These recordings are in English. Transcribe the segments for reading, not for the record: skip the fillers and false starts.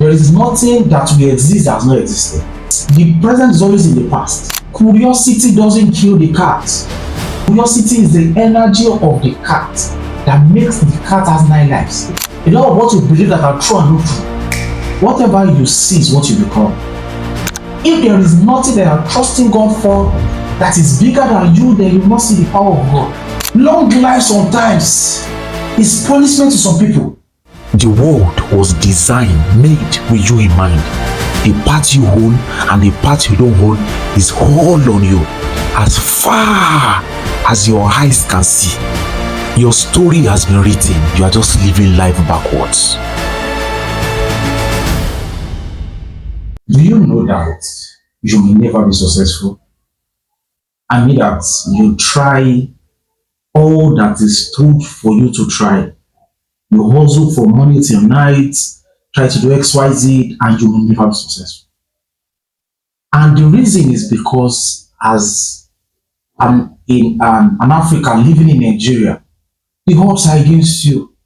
There is nothing that will exist that has not existed. The present is always in the past. Curiosity doesn't kill the cat. Curiosity is the energy of the cat that makes the cat has 9 lives. A lot of what you believe that are true and not true. Whatever you see is what you become. If there is nothing that you are trusting God for that is bigger than you, then you must see the power of God. Long life sometimes is punishment to some people. The world was designed, made with you in mind. The part you own and the part you don't own is all on you. As far as your eyes can see, your story has been written. You are just living life backwards. Do you know that you may never be successful? I mean that you try all that is told for you to try. You hustle for money till night, try to do XYZ, and you will never be successful. And the reason is because as an African living in Nigeria, the odds are against you.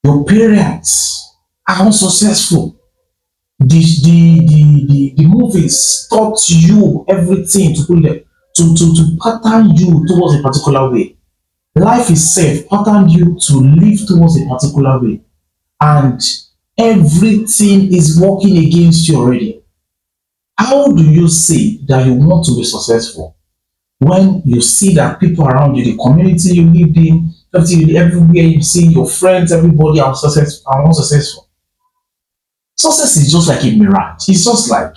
Your parents are unsuccessful. The movies taught you everything to pattern you towards a particular way. Life itself patterned you to live towards a particular way, and everything is working against you already. How do you say that you want to be successful when you see that people around you, the community you live in, everywhere you see your friends, everybody are unsuccessful? Success is just like a mirage. It's just like,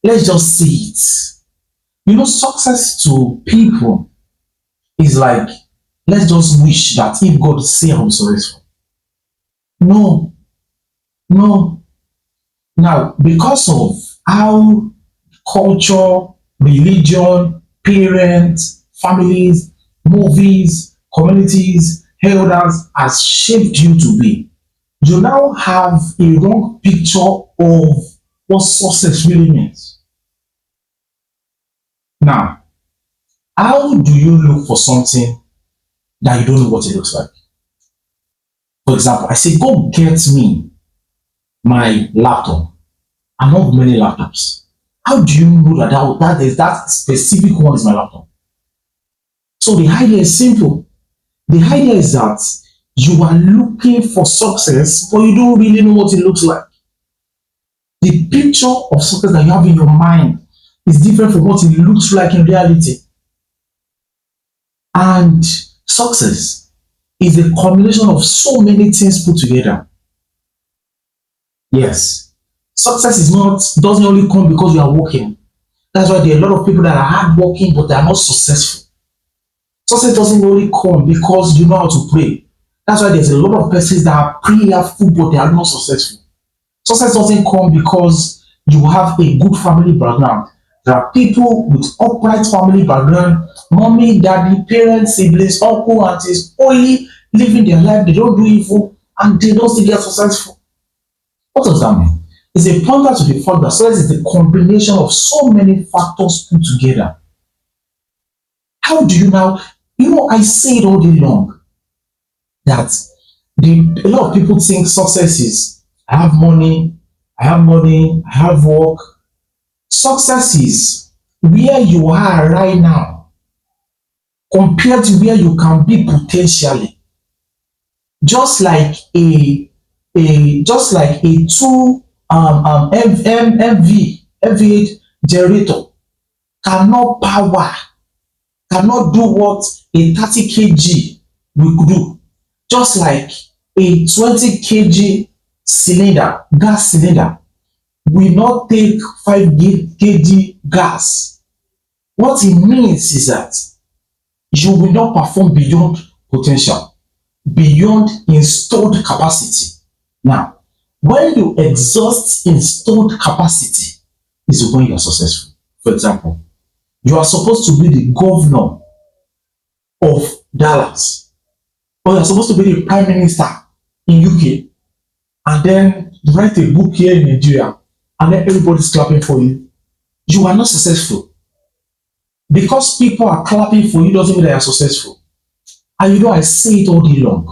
let's just see it. You know, success to people is like, let's just wish that if God say I'm successful. No. Now, because of how culture, religion, parents, families, movies, communities, elders has shaped you to be, you now have a wrong picture of what success really means. Now, how do you look for something that you don't know what it looks like? For example, I say, go get me my laptop. I have many laptops. How do you know that specific one is my laptop? So the idea is simple. The idea is that you are looking for success, but you don't really know what it looks like. The picture of success that you have in your mind is different from what it looks like in reality. And success is a combination of so many things put together. Yes, success doesn't only come because you are working. That's why there are a lot of people that are hardworking but they are not successful. Success doesn't only come because you know how to pray. That's why there's a lot of persons that are prayerful but they are not successful. Success doesn't come because you have a good family background. There are people with upright family background, mommy, daddy, parents, siblings, uncle, aunties, only living their life. They don't do evil and they don't still get successful. What does that mean? It's a pointer to the fact that success is the combination of so many factors put together. How do you now, I say it all day long that a lot of people think success is I have money, I have work. Success is where you are right now compared to where you can be potentially. Just like a 2 MV8 generator cannot do what a 30 kg will do. Just like a 20 kg gas cylinder will not take 5 kg gas. What it means is that you will not perform beyond potential, beyond installed capacity. Now, when you exhaust installed capacity is when you are successful. For example, you are supposed to be the governor of Dallas, or you are supposed to be the prime minister in UK, and then write a book here in Nigeria, and then everybody's clapping for you. You are not successful. Because people are clapping for you doesn't mean that you are successful. And I say it all day long.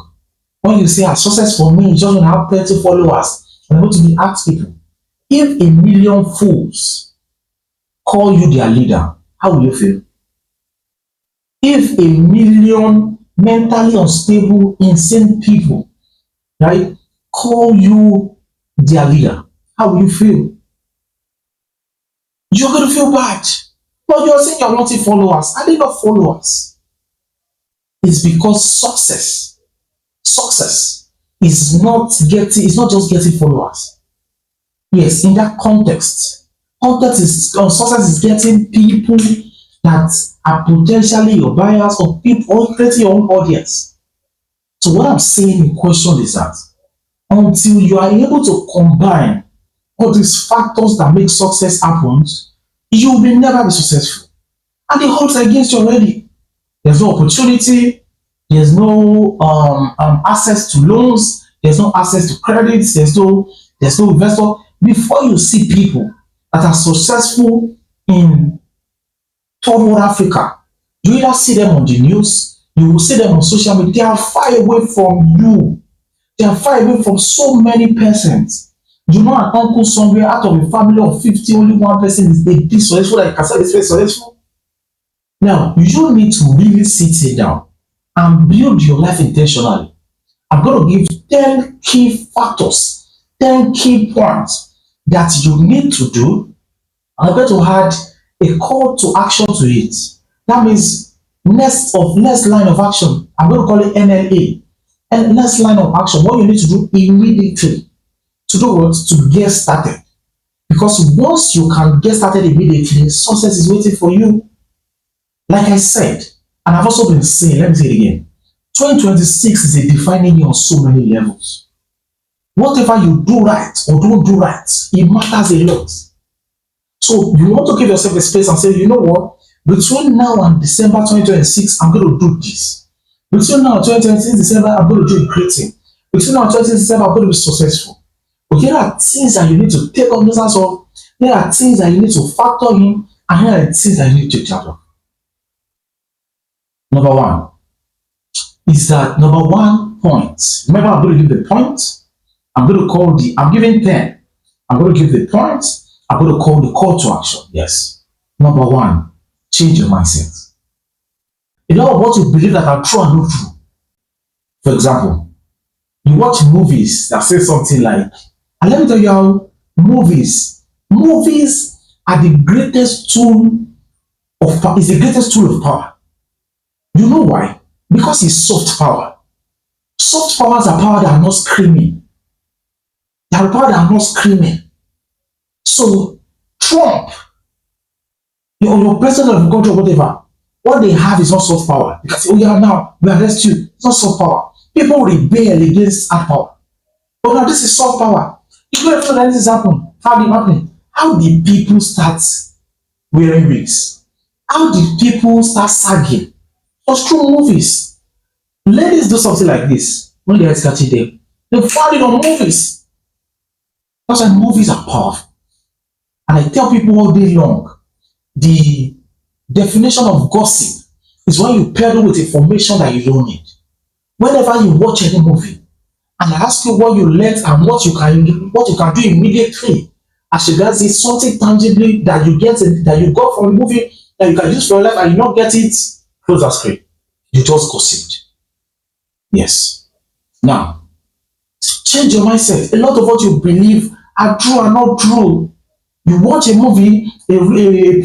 When you say success for me is just when I have 30 followers, And I'm going to be ask people, if a million fools call you their leader, how will you feel? If a million mentally unstable, insane people, right, call you their leader, how will you feel? You're going to feel bad. But you're saying you're wanting followers. Are they not followers? It's because success is not just getting followers. Yes, in that context is success is getting people that are potentially your buyers or people or creating your own audience. So what I'm saying in question is that until you are able to combine all these factors that make success happen, you will never be successful. And the odds are against you already. There's no opportunity, there's no access to loans, there's no access to credits, there's no investor. Before you see people that are successful in third world Africa, you either see them on the news, you will see them on social media. They are far away from you. They are far away from so many persons. You know, an uncle somewhere out of a family of 50, only one person is a bit successful, like I said, it's very successful. Now, you need to really sit down and build your life intentionally. I'm going to give 10 key factors, 10 key points that you need to do. I'm going to add a call to action to it. That means next line of action. I'm going to call it NLA. And next line of action, what you need to do immediately to do what? To get started. Because once you can get started immediately, success is waiting for you. Like I said, and I've also been saying, let me say it again, 2026 is a defining year on so many levels. Whatever you do right or don't do right, it matters a lot. So you want to give yourself a space and say, you know what, between now and December 2026, I'm going to do this. Between now and 2026 December, I'm going to do a great thing. Between now and 2026 December, I'm going to be successful. But here are things that you need to take cognizance of. There are things that you need to factor in, and here are things that you need to take charge of. Number one is that number one point. Remember, I'm going to give the point. I'm giving 10. I'm going to give the point. I'm going to call the call to action. Yes. Number one, change your mindset. A lot of what you believe that are true and not true. For example, you watch movies that say something like, and let me tell you how movies are the greatest tool of power. It's the greatest tool of power. You know why? Because it's soft power. Soft powers are power that are not screaming. They are power that are not screaming. So Trump, your president of the country or whatever, what they have is not soft power. You can say, oh yeah, now we arrest you. It's not soft power. People rebel against hard power. But now this is soft power. You don't know that this is happening. How did it happen? How did people start wearing wigs? How did people start sagging? Just through movies. Ladies do something like this when they're catching them. They found it on movies. That's why movies are powerful. And I tell people all day long, the definition of gossip is when you peddle with information that you don't need. Whenever you watch any movie, and I ask you what you learned and what you can do immediately, as regards is something tangibly that you got from the movie that you can use for your life and you not get it, close that screen. You just gossiped. Yes. Now, change your mindset. A lot of what you believe are true and not true. You watch a movie, a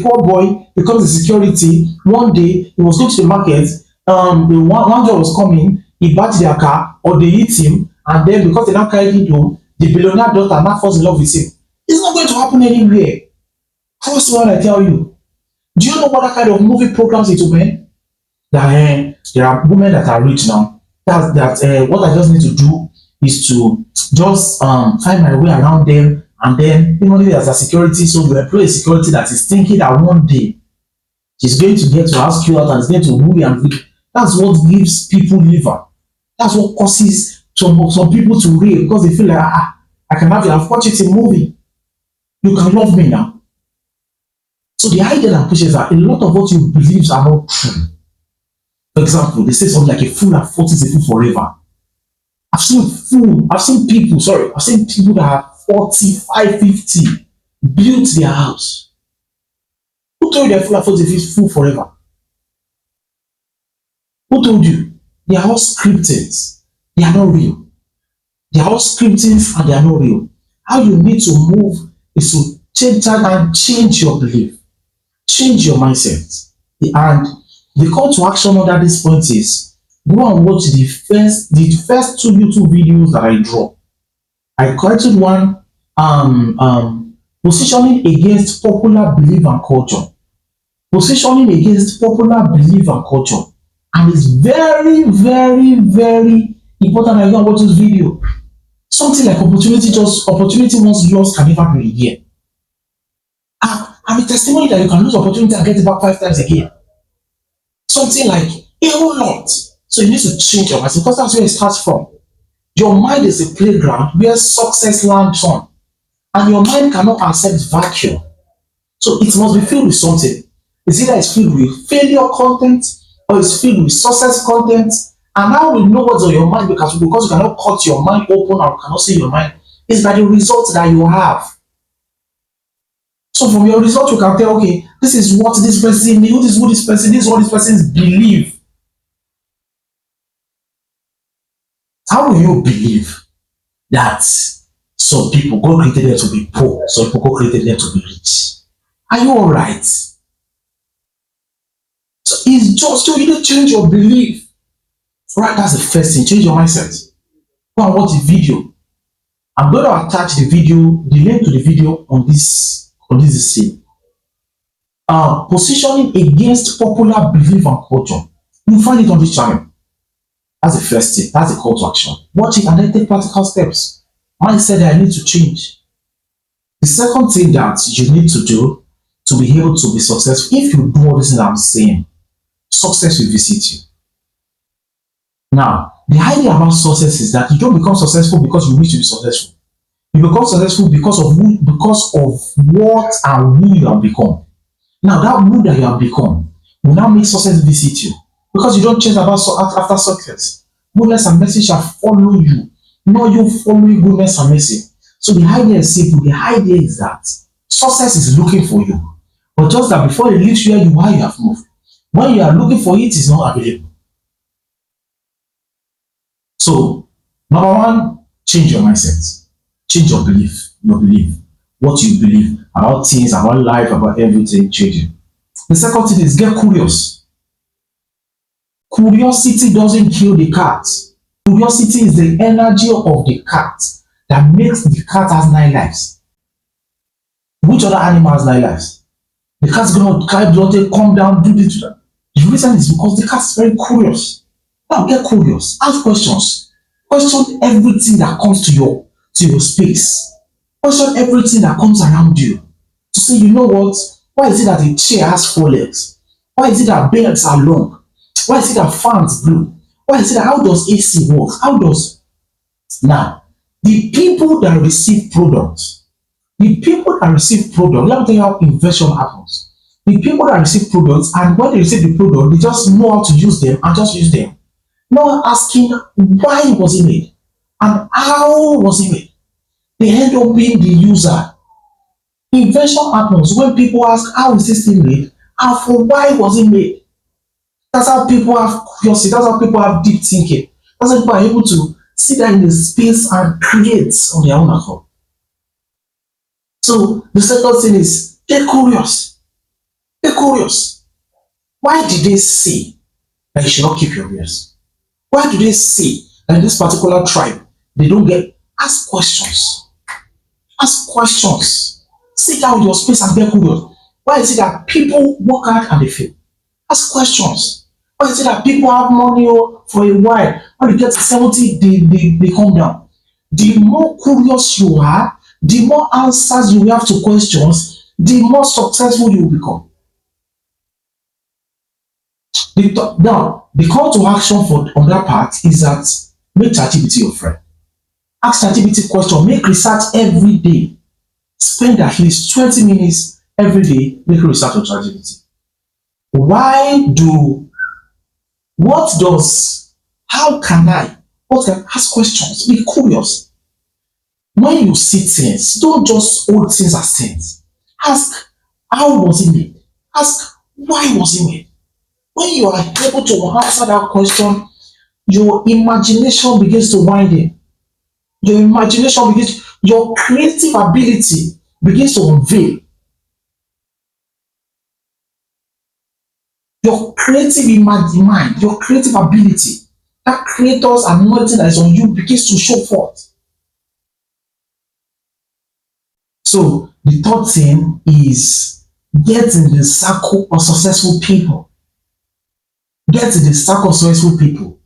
poor boy becomes a security. One day, he was going to the market, one girl was coming, he backed their car, or they hit him, and then because they now carried him home, the billionaire daughter now falls in love with him. It's not going to happen anywhere. First one I tell you. Do you know what kind of movie programs it will be? That there are women that are rich now. What I just need to do is to just find my way around them, and then there's a security, so you employ a security that is thinking that one day she's going to get to ask you out and is going to woo you and that's what gives people liver. That's what causes some people to rave because they feel like I can have you. I've watched it in movie. You can love me now. So the idea that pushes that a lot of what you believe are not true. For example, they say something like a fool at 40 is a fool forever. I've seen people that are 45, 50 built their house. Who told you their full afford is full forever? Who told you? They are all scripted. They are not real. They are all scripting and they are not real. How you need to move is to change that and change your belief, change your mindset. And the call to action under this point is go and watch the first two YouTube videos that I draw. I created one positioning against popular belief and culture. Positioning against popular belief and culture. And it's very, very, very important that you go and watch this video. Something like opportunity once lost can never be regained. I'm a testimony that you can lose opportunity and get it back 5 times again. Something like a whole lot. So you need to change your mindset because that's where it starts from. Your mind is a playground where success lands on, and your mind cannot accept vacuum. So it must be filled with something. It's either it's filled with failure content or it's filled with success content. And how we know what's on your mind because you cannot cut your mind open or cannot see your mind is by the results that you have. So from your result, you can tell, okay, this is what this person knew, this is what this person's believe. How will you believe that some people God created them to be poor, some people God created them to be rich? Are you alright? So it's just you need to change your belief. Right, that's the first thing. Change your mindset. Go and watch the video. I'm going to attach the link to the video on this scene. Positioning against popular belief and culture. You'll find it on this channel. That's the first thing. That's the call to action. Watch it and then take practical steps. Mindset that I need to change. The second thing that you need to do to be able to be successful, if you do all this that I'm saying, success will visit you. Now, the idea about success is that you don't become successful because you wish to be successful. You become successful because of what and who you have become. Now, that who that you have become will now make success visit you because you don't chase after success. Goodness and mercy shall follow you. No, you following goodness and mercy. So the idea is simple. The idea is that success is looking for you, but just that before it leaves where you are, you have moved. When you are looking for it, it's not available. So, number one, change your mindset. Change your belief. What you believe about things, about life, about everything, change it. The second thing is get curious. Curiosity doesn't kill the cat. Curiosity is the energy of the cat that makes the cat has 9 lives. Which other animal has 9 lives? The cat's gonna come down, do this. The reason is because the cat's very curious. Now get curious. Ask questions. Question everything that comes to your space. Question everything that comes around you. To say, you know what? Why is it that a chair has 4 legs? Why is it that beds are long? Why is it that fans blow? Why is it that how does AC work? Now the people that receive products, let me tell you how invention happens. The people that receive products, and when they receive the product, they just know how to use them and just use them. Not asking why was it made and how was it made. They end up being the user. Invention happens when people ask how is this thing made and for why was it made. That's how people have curiosity. That's how people have deep thinking. That's how people are able to sit there in the space and create on their own accord. So the second thing is get curious. Get curious. Why did they say that you should not keep your ears? Why do they say that in this particular tribe they don't get? Ask questions. Ask questions. Sit down with your space and get curious. Why is it that people work hard and they fail? Ask questions. Why is it that people have money for a while, when they get to 70, they come down? The more curious you are, the more answers you have to questions, the more successful you will become. Now, the call to action on that part is that make ChatGPT your friend. Ask ChatGPT question, make research every day. Spend at least 20 minutes every day making research on ChatGPT. Ask questions, be curious. When you see things, don't just hold things as things. Ask, how was it made? Ask, why was it made? When you are able to answer that question, your imagination begins to wind in. Your imagination begins, your creative ability begins to unveil. Your creative mind, your creative ability, that creator's anointing that is on you begins to show forth. So the third thing is get in the circle of successful people. Get in the circle of successful people.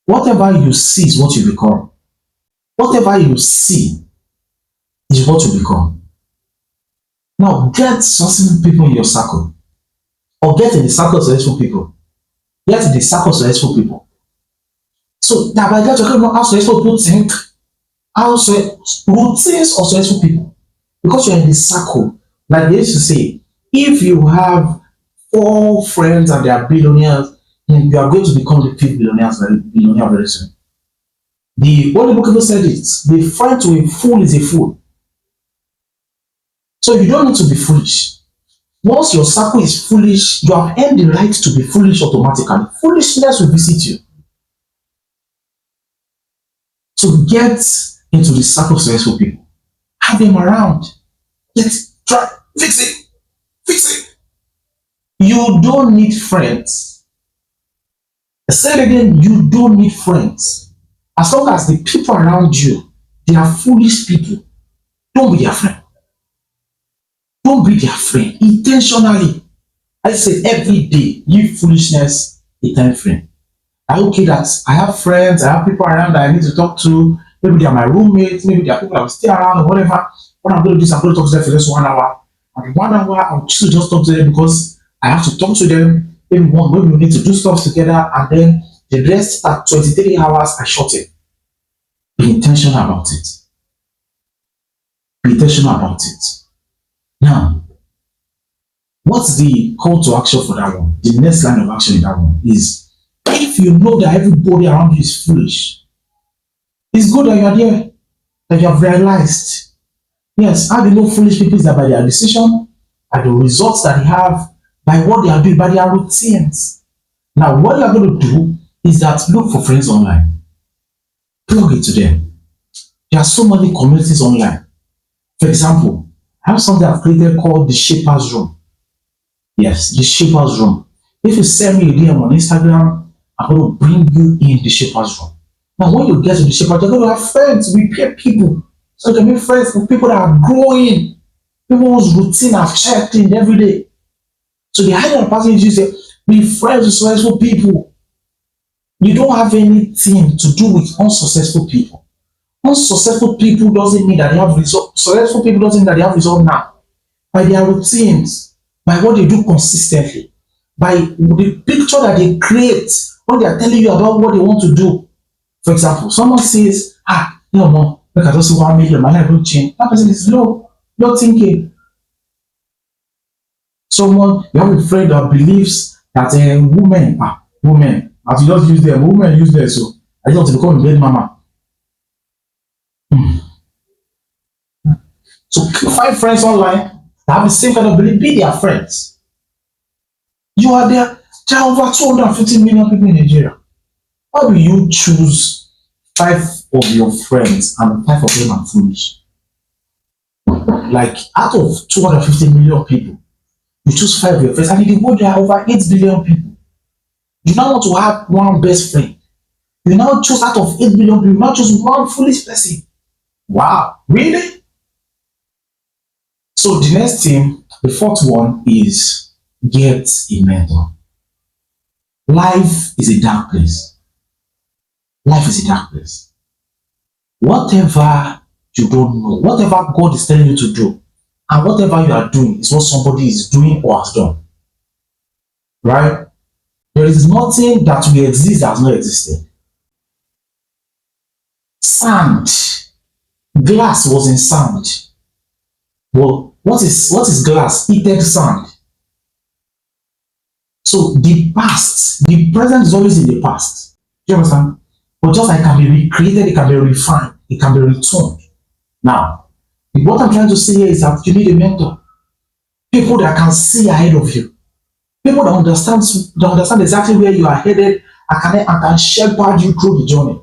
Whatever you see is what you become. Whatever you see is what you become. Now get successful people in your circle. Or get in the circle of successful people. Get in the circle of successful people. So that by that you're going to know how successful people think, how routines of successful people. Because you're in the circle, like they used to say, if you have 4 friends and they are billionaires, then you are going to become the fifth billionaire very soon. The Holy Book even said it: the friend to a fool is a fool. So you don't need to be foolish. Once your circle is foolish, you have earned the right to be foolish automatically. Foolishness will visit you. So get into the circle of successful people. Have them around. Let's try, fix it, fix it. You don't need friends. I said again, you don't need friends. As long as the people around you, they are foolish people, don't be their friend. Don't be their friend intentionally. I say every day, give foolishness a time frame. I okay that I have friends, I have people around that I need to talk to. Maybe they are my roommates, maybe they are people that will stay around or whatever. When I'm going to do this, I'm going to talk to them for just 1 hour. And 1 hour, I'll choose to just talk to them because I have to talk to them. Maybe we need to do stuff together, and then the rest at 23 hours, I shut it. Be intentional about it. Be intentional about it. Now, what's the call to action for that one? The next line of action in that one is, if you know that everybody around you is foolish, it's good that you are there, that you have realized. Yes, how do you know foolish people is that by their decision, by the results that they have, by what they are doing, by their routines. Now, what you are going to do is that look for friends online. Plug it to them. There are so many communities online. For example, I have something I've created called the Shaper's Room. Yes, the Shaper's Room. If you send me a DM on Instagram, I'm going to bring you in the Shaper's Room. Now, when you get to the Shaper's Room, you're going to have friends with peer people. So you can make friends with people that are growing, people whose routine have checked in every day. So the idea of passing is you say, be friends with successful people. You don't have anything to do with unsuccessful people. Unsuccessful people doesn't mean that they have results. Successful people doesn't mean that they have results now. By their routines, by what they do consistently, by the picture that they create when they are telling you about what they want to do. For example, someone says, no, look, I just see 1 million, my life will change. That person is low thinking. Someone, you have a friend that believes that women, as you just use them, women use them, so I just want to become a baby mama. So find friends online that have the same kind of belief, be their friends. You are there. There are over 250 million people in Nigeria. How do you choose 5 of your friends and 5 of them are foolish? Like out of 250 million people, you choose 5 of your friends, and in the world there are over 8 billion people. You now want to have one best friend. You now choose out of 8 billion people, you now choose one foolish person. Wow, really? So the next thing, the fourth one is get a mentor. Life is a dark place. Life is a dark place. Whatever you don't know, whatever God is telling you to do, and whatever you are doing is what somebody is doing or has done. Right? There is nothing that will exist that has not existed. Sand. Glass was in sand. Well, what is glass? Heated sand. So the past, the present is always in the past. Do you understand? But just like it can be recreated, it can be refined, it can be returned. Now, what I'm trying to say here is that you need a mentor. People that can see ahead of you. People that understand exactly where you are headed and can shepherd you through the journey.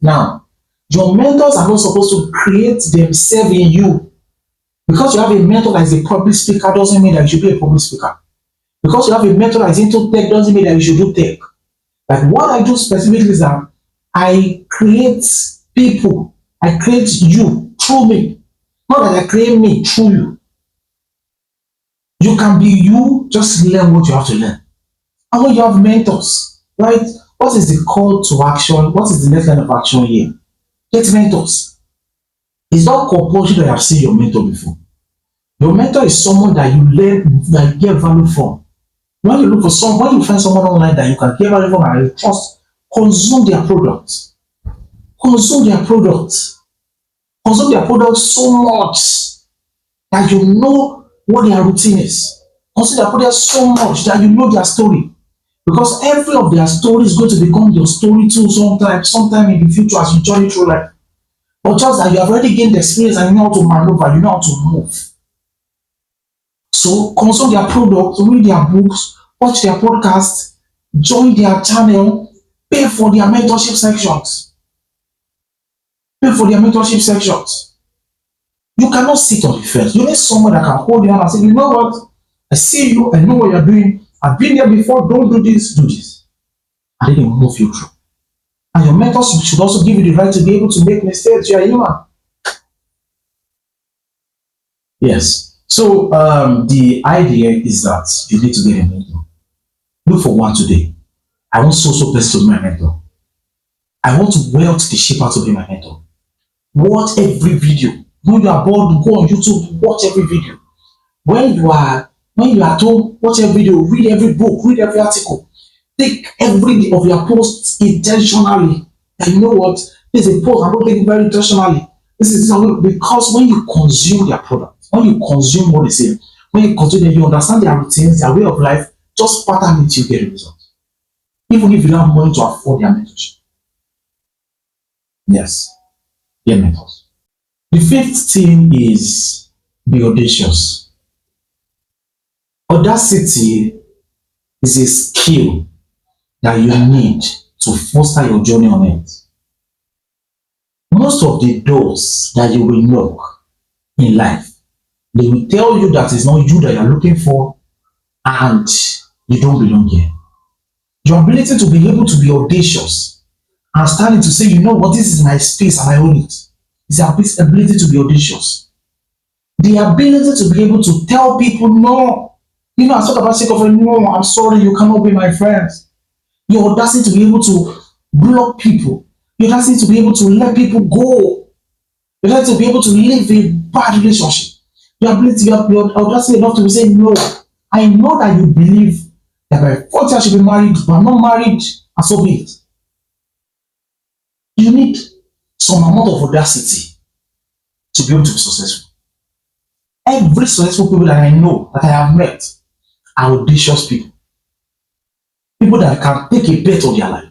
Now, your mentors are not supposed to create themselves in you. Because you have a mentor that is a public speaker doesn't mean that you should be a public speaker. Because you have a mentor that is into tech doesn't mean that you should do tech. Like what I do specifically is that I create people, I create you through me. Not that I create me through you. You can be you, just learn what you have to learn. And when you have mentors, right? What is the call to action? What is the next line of action here? Get mentors. It's not compulsory that you have seen your mentor before. Your mentor is someone that you learn, that you get value from. When you find someone online that you can get value from and you trust, consume their products. Consume their products. Consume their products so much that you know what their routine is. Consume their products so much that you know their story. Because every of their story is going to become your story too sometime in the future as you journey through life. But just that you have already gained experience and you know how to maneuver, you know how to move. So consume their products, read their books, watch their podcasts, join their channel, pay for their mentorship sections. Pay for their mentorship sections. You cannot sit on the fence. You need someone that can hold you hand and say, you know what? I see you, I know what you're doing. I've been there before, don't do this, do this. And then they move you through. And your mentors should also give you the right to be able to make mistakes. You are human. Yes. So the idea is that you need to get a mentor. Look for one today. I want so person to be my mentor. I want wealth the shaper to be my mentor. Watch every video. When you are bored, go on YouTube, watch every video. When you are at home, watch every video, read every book, read every article. Take every of your posts intentionally. And you know what? This is a post, I'm not taking very intentionally. This is because when you consume their product, when you consume what they say, when you consume them, you understand their routines, their way of life, just pattern it, you get a result. Even if you don't have money to afford their mentorship. Yes, their mentors. The fifth thing is be audacious. Audacity is a skill that you need to foster your journey on it. Most of the doors that you will knock in life, they will tell you that it's not you that you're looking for and you don't belong here. Your ability to be able to be audacious and standing to say, you know what, this is my space and I own it. It's the ability to be audacious. The ability to be able to tell people no. You know, I talk about sake of no, I'm sorry, you cannot be my friend. Your audacity to be able to block people. Your audacity to be able to let people go. Your audacity to be able to live a bad relationship. Your audacity enough to say no. I know that you believe that by 40 I should be married, but I'm not married, and so be it. You need some amount of audacity to be able to be successful. Every successful people that I know, that I have met, are audacious people. People that can take a bet on their life.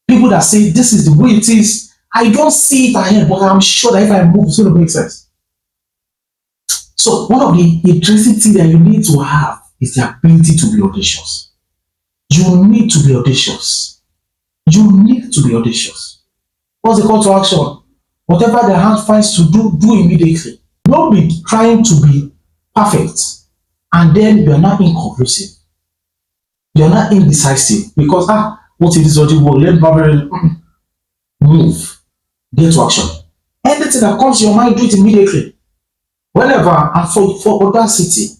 People that say, this is the way it is. I don't see it ahead, but I'm sure that if I move, it's going to make sense. So one of the interesting things that you need to have is the ability to be audacious. You need to be audacious. You need to be audacious. What's the call to action? Whatever the hand finds to do, do immediately. Don't be trying to be perfect and then you're not inconclusive. You're not indecisive because what if this already work? Let me move. Get to action. Anything that comes to your mind, do it immediately. Whenever and for audacity,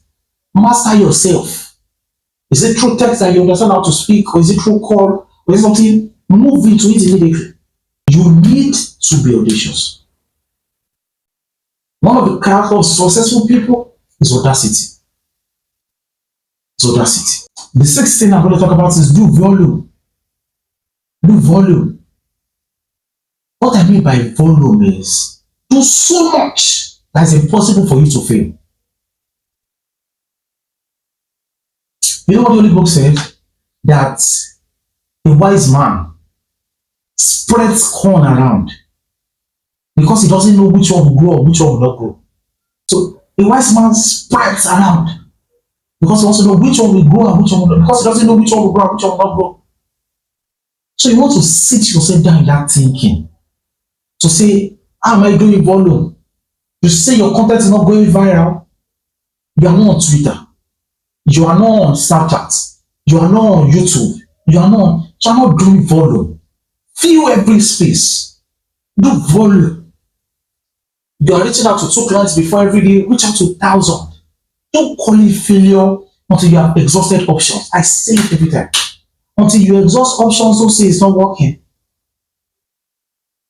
master yourself. Is it through text that you understand how to speak, or is it through call, or is it something? Move into it immediately. You need to be audacious. One of the characters of successful people is audacity. It's audacity. The sixth thing I'm going to talk about is do volume. Do volume. What I mean by volume is do so much that is impossible for you to fail. You know what the Holy Book said? That a wise man spreads corn around because he doesn't know which one will grow or which one will not grow. So a wise man spreads around because he wants to know which one will grow and which one will not, because he doesn't know which one will grow and which one will not grow. So you want to sit yourself down in that thinking to say, how am I doing volume? You say your content is not going viral, you are not on Twitter, you are not on Snapchat, you are not on YouTube, you are not doing volume. Fill every space. Do volume. You are reaching out to 2 clients before every day, reach out to 1,000. Don't call it failure until you have exhausted options. I say it every time. Until you exhaust options, don't say it's not working.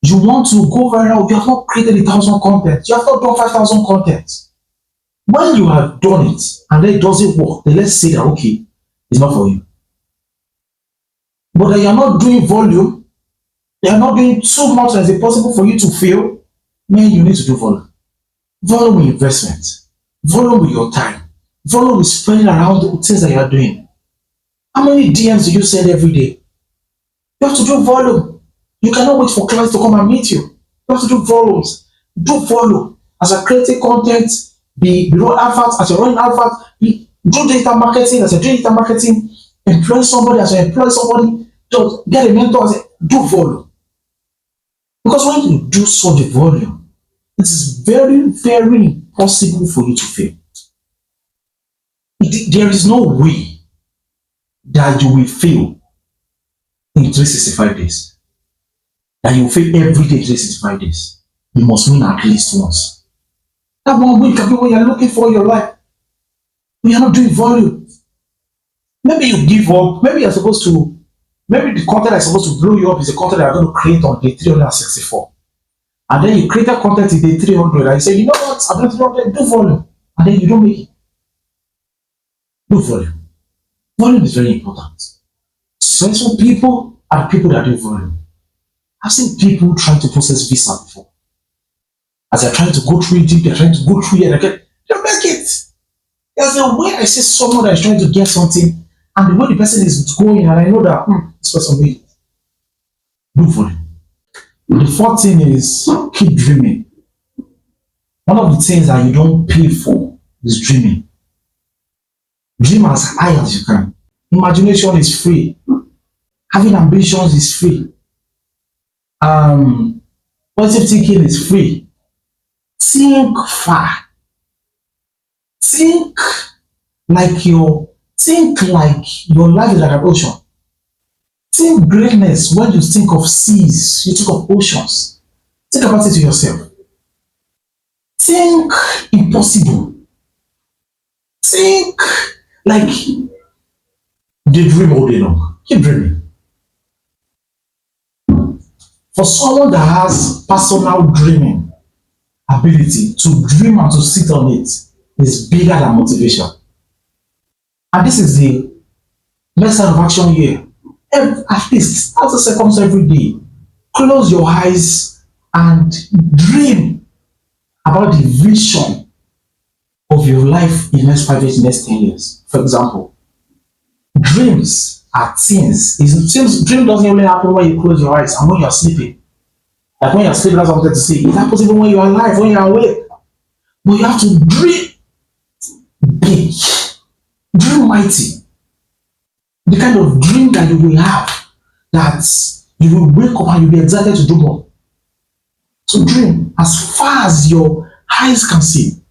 You want to go viral, you have not created 1,000 content, you have not done 5,000 content. When you have done it and then it doesn't work, then let's say that okay, it's not for you. But that you are not doing volume, you are not doing too much as it possible for you to fail, man, you need to do volume. Volume with investment, volume with your time, volume with spreading around the things that you are doing. How many DMs do you send every day? You have to do volume. You cannot wait for clients to come and meet you. You have to do volumes. Do volume. As a creating content, be below adverts, as you're running adverts, do data marketing, as you're doing data marketing, employ somebody, as you employ somebody, just get a mentor, as do volume. Because when you do such a volume, it is very, very impossible for you to fail. There is no way that you will fail in 365 days. That you will fail every day in 365 days. You must win at least once. That one win can be what you're looking for in your life. But you're not doing volume. Maybe you give up. Maybe the content that's supposed to blow you up is the content that you're going to create on day 364. And then you create that content in day 300 and you say, you know what, I'm not 300, do volume. And then you don't make it. Do volume. Volume is very important. Successful people are people that do volume. I've seen people trying to process visa before. As they're trying to go through Egypt, they're trying to go through here, they make it. There's a way I see someone that is trying to get something, and the way the person is going, and I know that this person made it. Do volume. The fourth thing is keep dreaming. One of the things that you don't pay for is dreaming. Dream as high as you can. Imagination is free. Having ambitions is free. Positive thinking is free. Think far. Think like your life is like an ocean. Think greatness when you think of seas, you think of oceans. Think about it to yourself. Think impossible. Think like they dream all day long. Keep dreaming. For someone that has personal dreaming ability, to dream and to sit on it is bigger than motivation. And this is the next line of action here. At least 30 seconds every day. Close your eyes and dream about the vision of your life in the next 5 years, next 10 years. For example, dreams are things. Dream doesn't only happen when you close your eyes and when you're sleeping. Like when you're sleeping, that's what I wanted to say. It happens even when you're alive, when you're awake. But you have to dream big. Dream mighty. The kind of dream that you will have, that you will wake up and you'll be excited to do more. So dream as far as your eyes can see.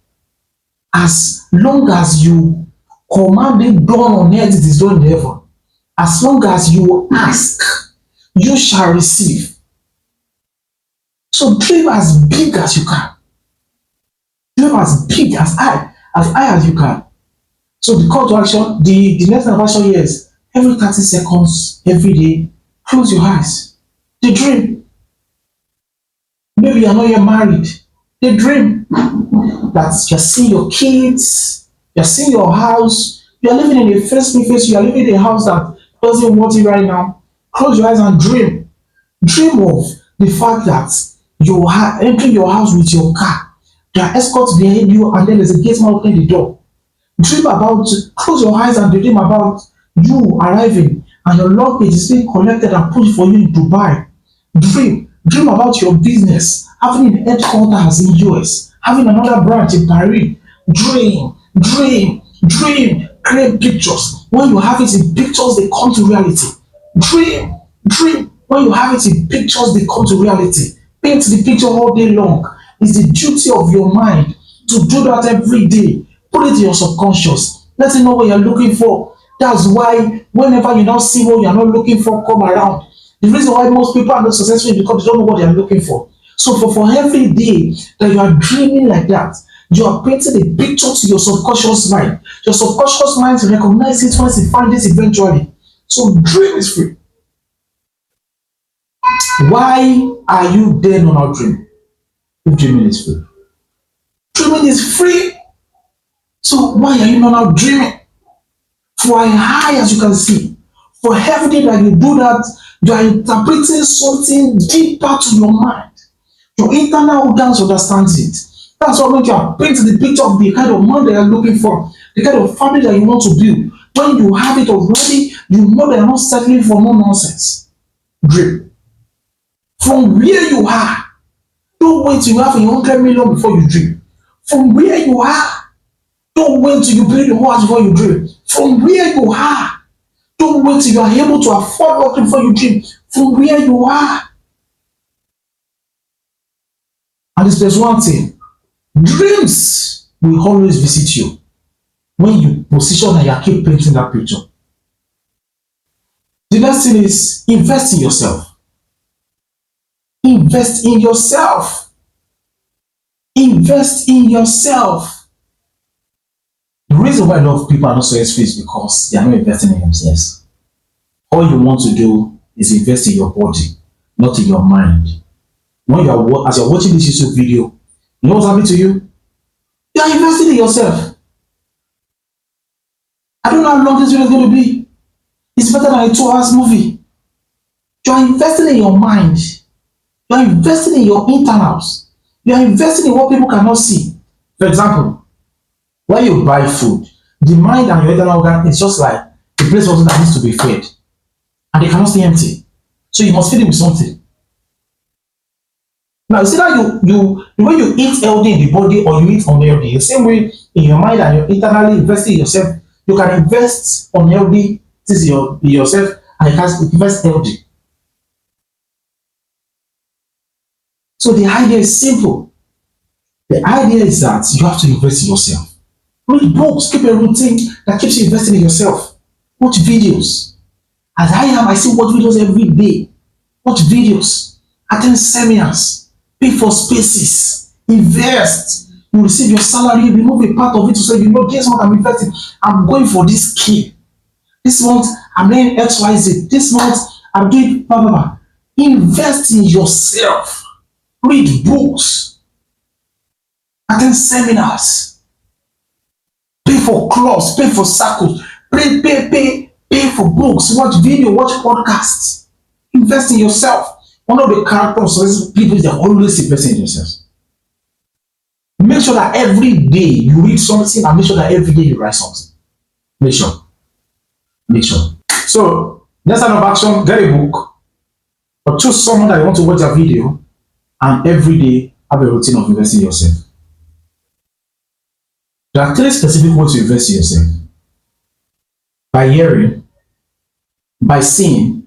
As long as you command it done on earth, it is done in heaven. As long as you ask, you shall receive. So dream as big as you can. Dream as big, as high as you can. So the call to action, the next line of action here is every 30 seconds, every day, close your eyes. They dream. Maybe you're not yet married. They dream that you're seeing your kids, you're seeing your house, you're living in a face-to-face, you're living in a house that doesn't want it right now. Close your eyes and dream. Dream of the fact that you are entering your house with your car. There are escorts behind you, and then there's a gate man opening the door. Dream about, close your eyes and dream about you arriving and your luggage is being collected and pushed for you in Dubai. Dream about your business, having a headquarters in US, having another branch in Paris. Dream, dream, dream, create pictures. When you have it in pictures, they come to reality. Dream, dream. When you have it in pictures, they come to reality. Paint the picture all day long. It's the duty of your mind to do that every day. Put it in your subconscious. Let it know what you're looking for. That's why whenever you now see what you're not looking for come around, the reason why most people are not successful is because they don't know what they're looking for. So for every day that you are dreaming like that, you are painting a picture to your subconscious mind. Your subconscious mind will recognize it once it finds it eventually. So dream is free. Why are you then not dreaming? If dreaming is free. Dreaming is free. So why are you not dreaming? For as high as you can see, for every day that you do that, you are interpreting something deeper to your mind. Your internal organs understands it. That's why when you are painting the picture of the kind of man that you are looking for, the kind of family that you want to build, when you have it already, you know that you're not settling for no nonsense. Dream. From where you are, don't wait till you have 100 million before you dream. From where you are, don't wait till you build the house before you dream. From where you are, don't wait till you are able to afford what before you dream. From where you are. And there's one thing. Dreams will always visit you when you position and you keep painting that picture. The next thing is invest in yourself. Invest in yourself. Invest in yourself. The reason why a lot of people are not successful is because they are not investing in themselves. All you want to do is invest in your body, not in your mind. When as you're watching this YouTube video, you know what's happening to you? You are investing in yourself. I don't know how long this video is going to be. It's better than a 2 hours movie. You are investing in your mind. You are investing in your internals. You are investing in what people cannot see. For example, when you buy food, the mind and your internal organ is just like a place that needs to be fed. And they cannot stay empty. So you must feed it with something. Now, you see that the way you eat healthy in the body or you eat unhealthy, the same way in your mind and you're internally investing in yourself, you can invest unhealthy things in yourself and you can invest healthy. So the idea is simple. The idea is that you have to invest in yourself. Read books, keep a routine that keeps you investing in yourself. Watch videos. As I am, I still watch videos every day. Watch videos, attend seminars. Pay for spaces, invest. You receive your salary, remove a part of it to say, you know, this month I'm investing. I'm going for this key. This month I'm doing XYZ. This month I'm doing blah blah blah. Invest in yourself. Read books. Attend seminars. Pay for clubs, pay for circles, pay for books, watch video, watch podcasts. Invest in yourself. One of the characteristics of people is they're always investing in themselves. Make sure that every day you read something and make sure that every day you write something. Make sure. Make sure. So, next line of action, get a book or choose someone that you want to watch a video and every day have a routine of investing in yourself. There are 3 specific ways to invest in yourself. By hearing, by seeing,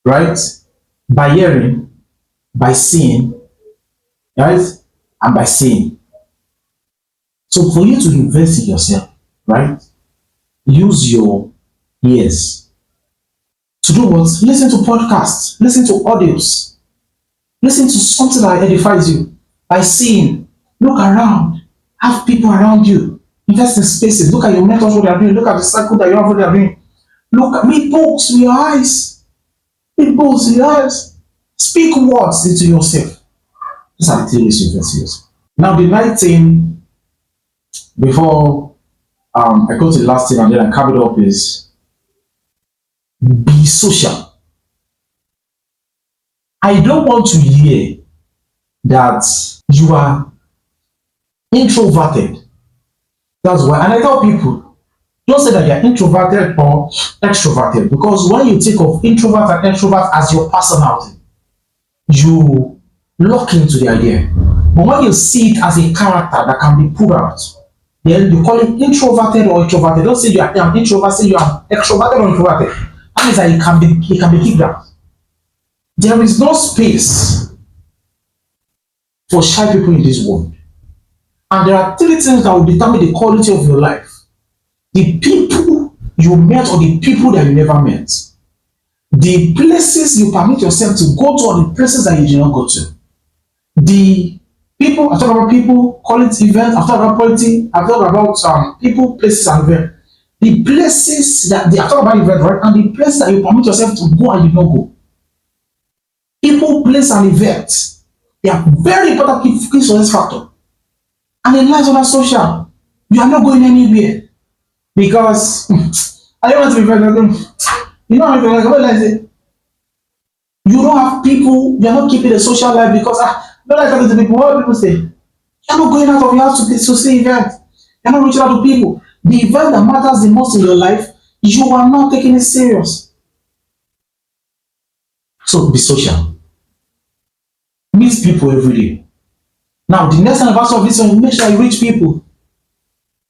right? By hearing, by seeing, right? And by saying. So for you to invest in yourself, right? Use your ears. To do what? Listen to podcasts, listen to audios, listen to something that edifies you. By seeing, look around, have people around you, invest in spaces, look at your mentors, what they are doing, look at the cycle that you have, what they are doing. Read books with your eyes. Read books with your eyes. Speak words into yourself. These are the 3 ways to invest in yourself. Now the 9th thing, before I go to the last thing and then I cap it up, is be social. I don't want to hear that you are introverted. That's why, and I tell people, don't say that you're introverted or extroverted, because when you think of introvert and extrovert as your personality, you lock into the idea. But when you see it as a character that can be pulled out, then you call it introverted or introverted. Don't say you are an introvert, say you are extroverted or introverted. That means that it can be kicked out. There is no space for shy people in this world. And there are three things that will determine the quality of your life. The people you met or the people that you never met. The places you permit yourself to go to or the places that you do not go to. The people, I talk about people, call it events, I talk about politics, I talk about people, places, and events. The places that I talk about events, right? And the places that you permit yourself to go and you don't go. People, place, and events. They are very important key success factor. And in life on social, you are not going anywhere because I don't want to be very you know you don't have people, you are not keeping a social life because don't like talking to people. What do people say? You're not going out of your house to see events. You're not reaching out to people. The event that matters the most in your life, you are not taking it serious. So be social. Meet people every day. Now, the next anniversary of this one, make sure you reach people.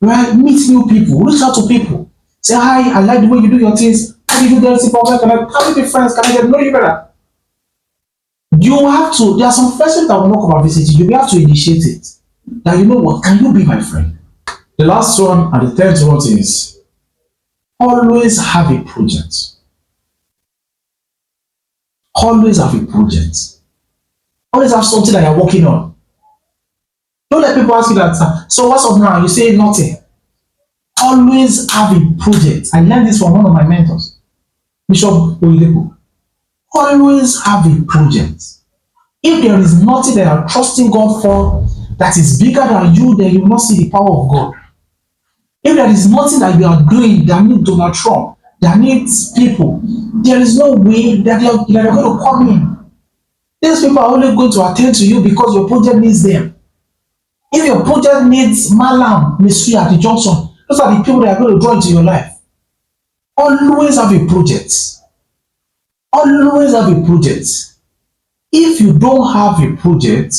Right? Meet new people. Reach out to people. Say, hi, I like the way you do your things. How do you do that? Can we be friends? Can I get to know you better? You have to, there are some persons that will not come and visit you. You have to initiate it. That you know what, can you be my friend? The last one and the third one is always have a project. Always have a project. Always have something that you're working on. Don't let people ask you that, so what's up now? You say nothing. Always have a project. I learned this from one of my mentors, Bishop Oyedepo. Always have a project. If there is nothing that you're trusting God for that is bigger than you, then you will not see the power of God. If there is nothing that you are doing that needs Donald Trump, that needs people, there is no way that you're going to come in. These people are only going to attend to you because your project needs them. If your project needs Malam, Mystery at the junction, those are the people that are going to draw into your life. Always have a project. Always have a project. If you don't have a project,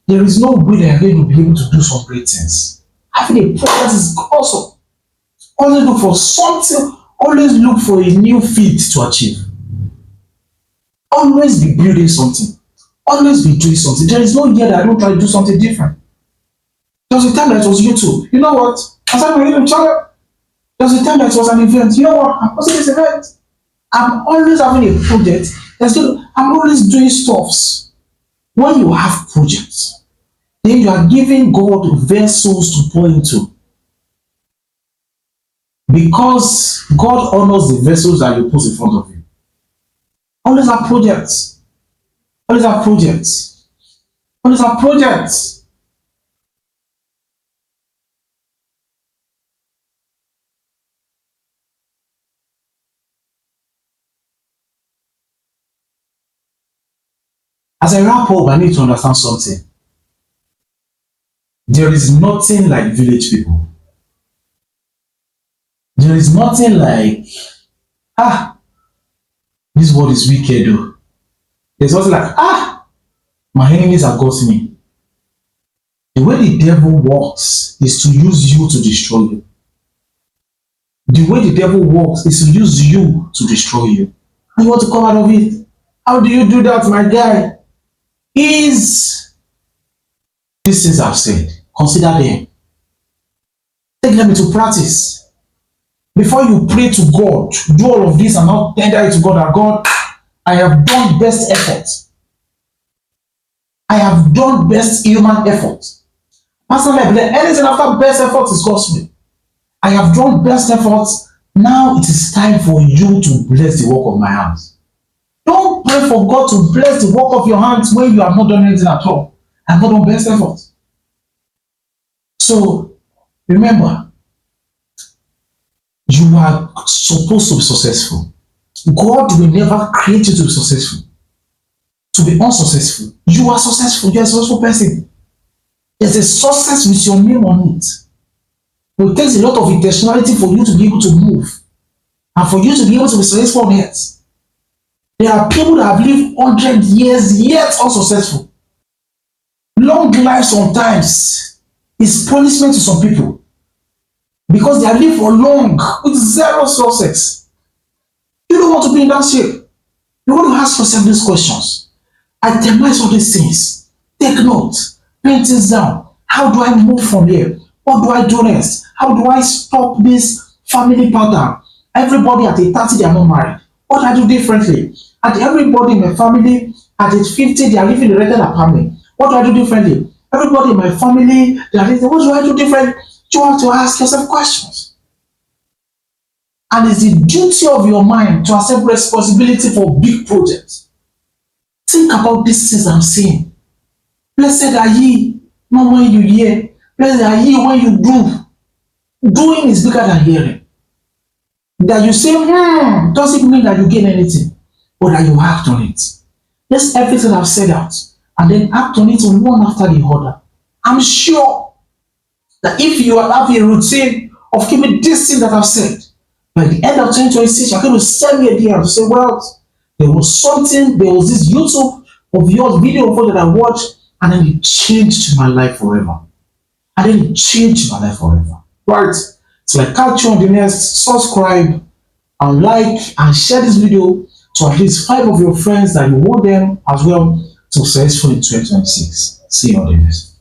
there is no way that you're going to be able to do some great things. Having a project is awesome. Always look for something, always look for a new feat to achieve. Always be building something. Always be doing something. There is no year that I don't try to do something different. There was a time that it was YouTube. You know what? I started my YouTube channel. There was a time that it was an event. You know what? I'm posting this event. I'm always having a project. I'm always doing stuffs. When you have projects, then you are giving God vessels to pour into. Because God honors the vessels that you put in front of you. Always have projects. Always have projects. Always have projects. As I wrap up, I need to understand something. There is nothing like village people. There is nothing like, this world is wicked though. There's nothing like, my enemies have got me. The way the devil works is to use you to destroy you. The way the devil works is to use you to destroy you. And you want to come out of it. How do you do that, my guy? Is these things I've said, consider them. Take them into practice. Before you pray to God, do all of this and not tender it to God that God, I have done best effort. I have done best human effort. Personally, anything after best effort is costly. I have done best effort. Now it is time for you to bless the work of my hands. Don't pray for God to bless the work of your hands when you have not done anything at all. I have not done best effort. So remember, you are supposed to be successful. God will never create you to be successful. To be unsuccessful. You are successful. You are a successful person. There's a success with your name on it. It takes a lot of intentionality for you to be able to move and for you to be able to be successful on it. There are people that have lived 100 years yet unsuccessful. Long life sometimes is punishment to some people because they have lived for long with zero success. You don't want to be in that shape. You want to ask yourself these questions. Itemize all these things. Take notes. Paint this down. How do I move from here? What do I do next? How do I stop this family pattern? Everybody at age 30, they are not married. What do I do differently? At everybody in my family, at age 50, they are living in a rented apartment. What do I do differently? Everybody in my family, they are living, what do I do different? You have to ask yourself questions. And it's the duty of your mind to accept responsibility for big projects. Think about these things I'm saying. Blessed are ye, not when you hear. Blessed are ye when you do. Doing is bigger than hearing. That you say, doesn't mean that you gain anything, but that you act on it. Let's everything I've said out, and then act on it one after the other. I'm sure that if you have a routine of keeping this thing that I've said, by the end of 2026, you're going to send me a DM to say, well, there was this YouTube of yours, video that I watched, and then it changed my life forever. And then it changed my life forever. Right? So I catch you on the next. Subscribe and like and share this video to at least 5 of your friends that you want them as well to successful in 2026. See you on the next.